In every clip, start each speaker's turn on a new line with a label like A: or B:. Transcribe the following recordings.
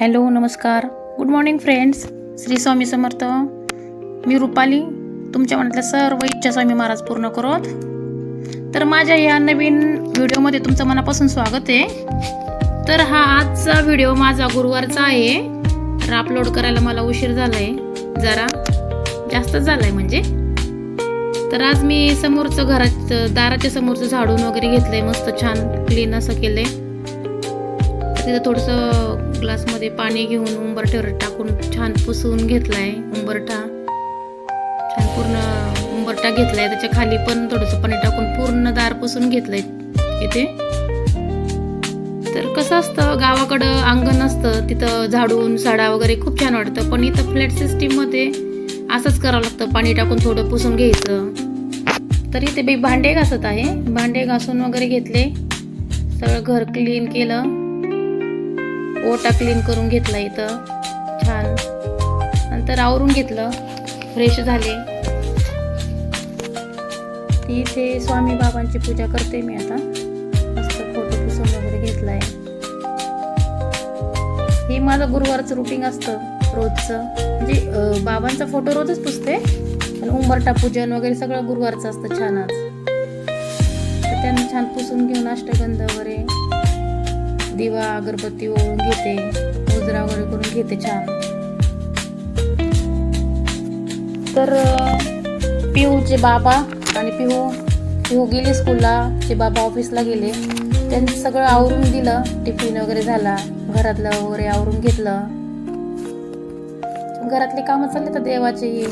A: Hello नमस्कार good morning friends. Shri Swami Samarth. मी रुपाली. तुमच्या मनातल्या सर्व इच्छा स्वामी महाराज पूर्ण करोत. तर माझ्या या नवीन व्हिडिओमध्ये तुमचं मनापासून स्वागत आहे. तर हा आजचा व्हिडिओ माझा गुरुवारचा आहे. तर अपलोड करायला मला उशीर झालाय, जरा जास्त झालाय म्हणजे. तर आज मी समोरचं दाराच्या समोरचं झाडून वगैरे घेतलंय, मस्त छान क्लीन असं केलंय. तिथं थोडंसं ग्लासमध्ये पाणी घेऊन उंबरठ्यावर टाकून छान पुसून घेतलाय. उंबरठा छान पूर्ण उंबरठा घेतलाय, त्याच्या खाली पण थोडंसं पाणी टाकून पूर्ण दार पुसून घेतलंय इथे. तर कसं असतं, गावाकडं अंगण असतं तिथं झाडून साडा वगैरे खूप छान वाटतं, पण इथं फ्लॅट सिस्टीममध्ये असंच करावं लागतं, पाणी टाकून थोडं पुसून घ्यायचं. तर इथे मी भांडे घासत आहे. भांडे घासून वगैरे घेतले, सगळं घर क्लीन केलं, ओटा क्लीन करून घेतला इथं छान. नंतर आवरून घेतलं, फ्रेश झाले. इथे स्वामी बाबांची पूजा करते मी आता. मस्त फोटो पुसून वगैरे घेतलाय. हे माझं गुरुवारचं रुटीन असतं रोजचं. म्हणजे बाबांचा फोटो रोजच पुसते, पण उंबरठा पूजन वगैरे सगळं गुरुवारचं असतं छान आज. तर त्यांना छान पुसून घेऊन अष्टगंध वगैरे, दिवा अगरबत्ती ओळून घेते, मुजरा वगैरे करून घेते छान. तर पिहूचे बाबा आणि पिहू गेले स्कूलला, ते बाबा ऑफिसला गेले. त्यांनी सगळं आवरून दिलं, टिफिन वगैरे झाला, घरातलं वगैरे आवरून घेतलं. घरातले कामं चालले तर देवाचे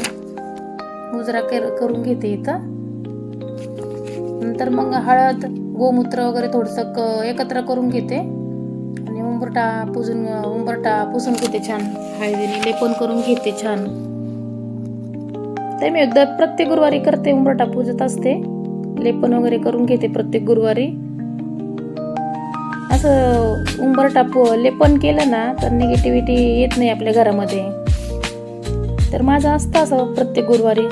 A: मुजरा करून घेते इथं. नंतर मग हळद गोमूत्र वगैरे थोडंसं एकत्र करून घेते आणि उंबरठा पुसून घेते छान. हळदीने लेपन करून घेते छान. ते मी प्रत्येक गुरुवारी करते, उंबरठा पूजत असते, लेपन वगैरे करून घेते प्रत्येक गुरुवारी. असं उंबरठा लेपन केलं ना तर निगेटिव्हिटी येत नाही आपल्या घरामध्ये. तर माझं असतं असं प्रत्येक गुरुवारी.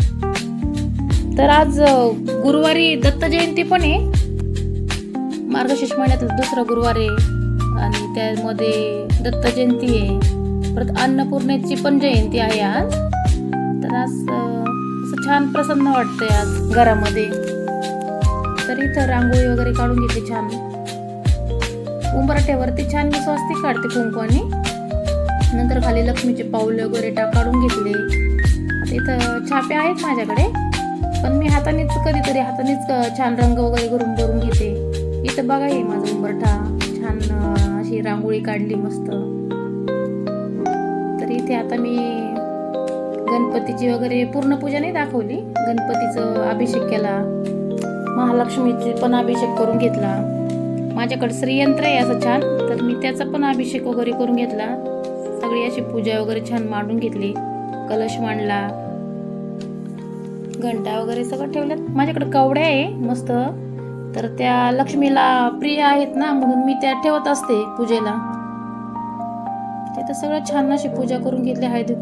A: तर आज गुरुवारी दत्त जयंती पण आहे, मार्गशीर्ष महिन्यातला दुसरा गुरुवार आहे आणि त्यामध्ये दत्त जयंती आहे. परत अन्नपूर्णेची पण जयंती आहे आज. तर आज असं छान प्रसन्न वाटतंय आज घरामध्ये. तर इथं रांगोळी वगैरे काढून घेते छान. उंबरठ्यावरती छान मी स्वस्तिक काढते कुंकवानी. नंतर खाली लक्ष्मीचे पाऊल वगैरे काढून घेतले. आता इथं छापे आहेत माझ्याकडे, पण मी कधीतरी हातानेच छान रंग वगैरे भरून घेते. इथं बघा हे माझा उंबरठा छान अशी रांगोळी काढली मस्त. तर इथे आता मी गणपतीची वगैरे पूर्ण पूजा नाही दाखवली. गणपतीचं अभिषेक केला, महालक्ष्मीचे पण अभिषेक करून घेतला. माझ्याकडे श्रीयंत्र आहे असं छान, तर मी त्याचा पण अभिषेक वगैरे करून घेतला. सगळी अशी पूजा वगैरे छान मांडून घेतली. कलश मांडला, घंटा वगैरे सगळं ठेवल्यात. माझ्याकडे कवड्या आहे मस्त, तर त्या लक्ष्मीला प्रिय आहेत ना, म्हणून मी त्या ठेवत असते पूजेला. तिथं सगळं छान अशी पूजा करून घेतली. हळदी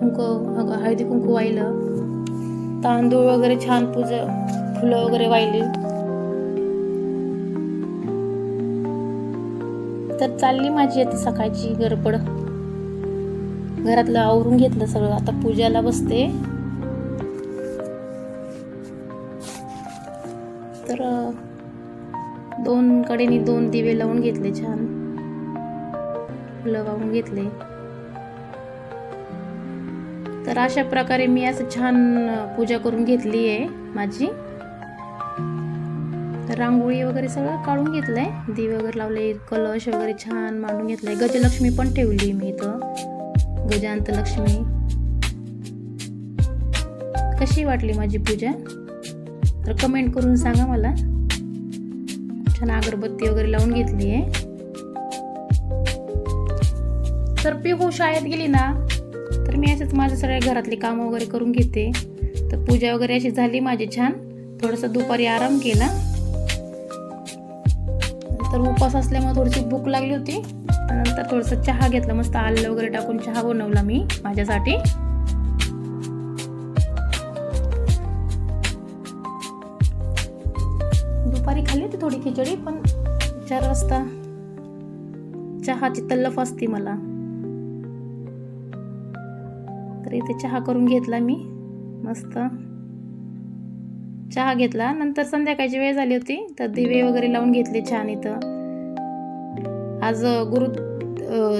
A: कुंकू वाहिलं, तांदूळ वगैरे छान फुलं वगैरे वाहिली. तर चालली माझी आता सकाळची गडबड. घरातलं आवरून घेतलं सगळं, आता पूजाला बसते. तर दोन कडेनी 2 दिवे लावून घेतले छान, फुलं वाहून घेतले. तर अशा प्रकारे मी असं छान पूजा करून घेतली आहे माझी. तर रांगोळी वगैरे सगळं काढून घेतलंय, दिवे वगैरे लावले, कलश वगैरे छान मांडून घेतलाय. गजलक्ष्मी पण ठेवली मी इथं, गजांत लक्ष्मी. कशी वाटली माझी पूजा तर कमेंट करून सांगा मला. छान अगरबत्ती वगैरे लावून घेतली आहे. तर पिहू शाळेत गेली ना तर मी असेच माझ्या सगळ्या घरातली कामं वगैरे करून घेते. तर पूजा वगैरे अशी झाली माझी छान. थोडंसं दुपारी आराम केला. तर उपवास असल्यामुळे थोडीशी भूक लागली होती. नंतर थोडंसं चहा घेतला, मस्त आलं वगैरे टाकून चहा बनवला मी माझ्यासाठी. दुपारी खाल्ली होती थोडी खिचडी, पण 4 वाजता चहाची तल्लफ असते मला. इथे चहा करून घेतला मी, मस्त चहा घेतला. नंतर संध्याकाळची वेळ झाली होती तर दिवे वगैरे लावून घेतले छान. इथं आज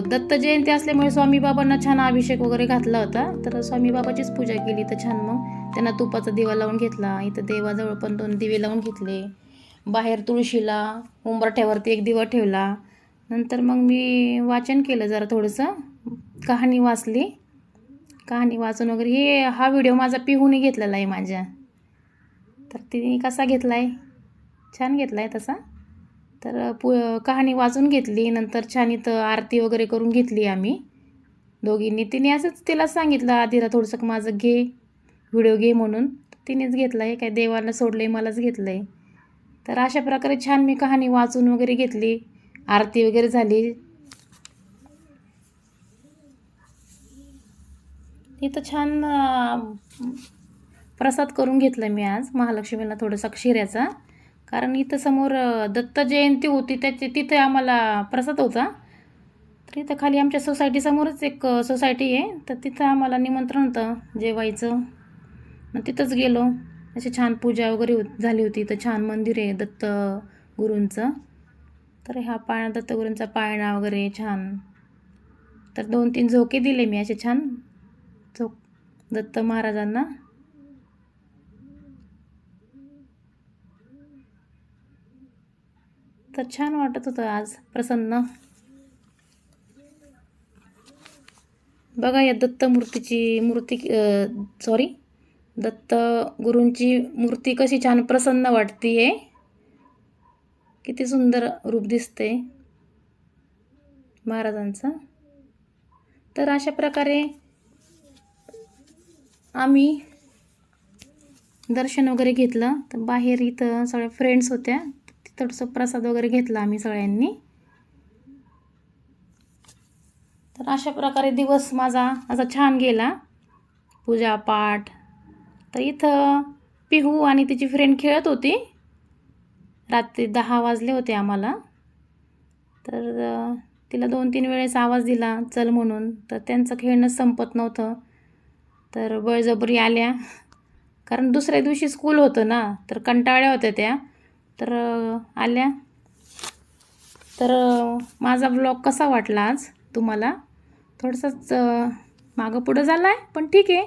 A: दत्त जयंती असल्यामुळे स्वामी बाबांना छान अभिषेक वगैरे घातला होता, तर स्वामी बाबाचीच पूजा केली तर छान. मग त्यांना तुपाचा दिवा लावून घेतला. इथं देवाजवळ पण 2 दिवे लावून घेतले. बाहेर तुळशीला उंबरठ्यावरती 1 दिवा ठेवला. नंतर मग मी वाचन केलं, जरा थोडंसं कहाणी वाचली. कहाणी वाचून वगैरे हा व्हिडिओ माझा पिहूने घेतलेला आहे माझ्या. तर तिने कसा घेतला आहे, छान घेतला आहे तसा. तर कहाणी वाचून घेतली. नंतर छान इथं आरती वगैरे करून घेतली आम्ही दोघींनी. तिने असंच तिला सांगितलं आधीला थोडंसं माझं घे व्हिडिओ घे म्हणून, तिनेच घेतला आहे. काय देवाला सोडलं आहे, मलाच घेतलं आहे. तर अशा प्रकारे छान मी कहाणी वाचून वगैरे घेतली. आरती वगैरे झाली. इथं छान प्रसाद करून घेतला मी आज महालक्ष्मीला थोडासा शिऱ्याचा, कारण इथं समोर दत्त जयंती होती तिथे आम्हाला प्रसाद होता. तर इथं खाली आमच्या सोसायटीसमोरच एक सोसायटी आहे, तर तिथं आम्हाला निमंत्रण होतं जेवायचं. मग तिथंच गेलो. अशी छान पूजा वगैरे झाली होती. इथं छान मंदिर आहे दत्त गुरूंचं. तर हा दत्तगुरूंचा पाळणा वगैरे छान. तर 2-3 झोके दिले मी असे छान दत्त महाराजांना. तर छान वाटत होतं आज, प्रसन्न. बघा या दत्त दत्त गुरूंची मूर्ती कशी छान प्रसन्न वाटतीये. किती सुंदर रूप दिसते महाराजांचं. तर अशा प्रकारे आम्ही दर्शन वगैरे घेतलं. तर बाहेर इथं सगळ्या फ्रेंड्स होत्या, थोडंसं प्रसाद वगैरे घेतला आम्ही सगळ्यांनी. तर अशा प्रकारे दिवस माझा असा छान गेला, पूजापाठ. तर इथं पिहू आणि तिची फ्रेंड खेळत होती. रात्री 10 वाजले होते आम्हाला. तर तिला 2-3 वेळेस आवाज दिला चल म्हणून, तर त्यांचं खेळणं संपत नव्हतं. तर बळजबरी आल्या, कारण दुसऱ्या दिवशी स्कूल होतं ना, तर कंटाळ्या होत्या त्या. तर आल्या. तर माझा ब्लॉग कसा वाटला आज तुम्हाला, थोडंसंच मागं पुढं झाला आहे पण ठीक आहे.